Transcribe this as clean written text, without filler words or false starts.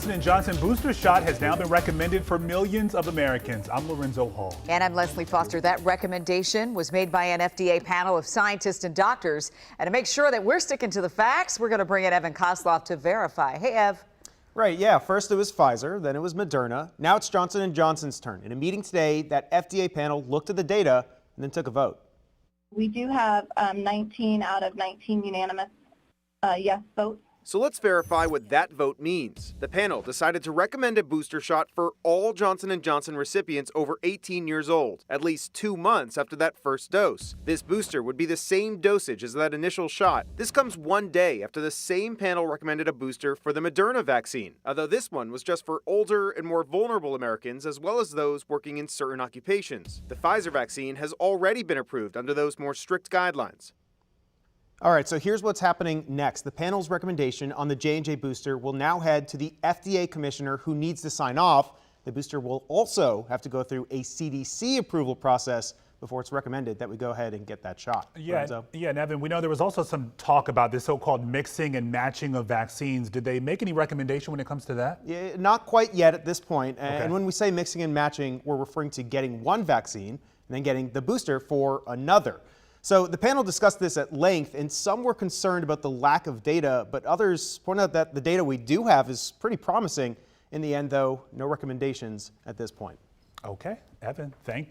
Johnson & Johnson booster shot has now been recommended for millions of Americans. I'm Lorenzo Hall. And I'm Leslie Foster. That recommendation was made by an FDA panel of scientists and doctors. And to make sure that we're sticking to the facts, we're going to bring in Evan Kosloff to verify. Hey, Ev. Right, yeah. First it was Pfizer, then it was Moderna. Now it's Johnson & Johnson's turn. In a meeting today, that FDA panel looked at the data and then took a vote. We do have 19 out of 19 unanimous yes votes. So let's verify what that vote means. The panel decided to recommend a booster shot for all Johnson & Johnson recipients over 18 years old, at least 2 months after that first dose. This booster would be the same dosage as that initial shot. This comes 1 day after the same panel recommended a booster for the Moderna vaccine, although this one was just for older and more vulnerable Americans as well as those working in certain occupations. The Pfizer vaccine has already been approved under those more strict guidelines. All right, so here's what's happening next. The panel's recommendation on the J&J booster will now head to the FDA commissioner who needs to sign off. The booster will also have to go through a CDC approval process before it's recommended that we go ahead and get that shot. Yeah, and Evan, we know there was also some talk about this so-called mixing and matching of vaccines. Did they make any recommendation when it comes to that? Yeah, not quite yet at this point. Okay. And when we say mixing and matching, we're referring to getting one vaccine and then getting the booster for another. So the panel discussed this at length, and some were concerned about the lack of data, but others pointed out that the data we do have is pretty promising. In the end, though, no recommendations at this point. Okay, Evan, thank you.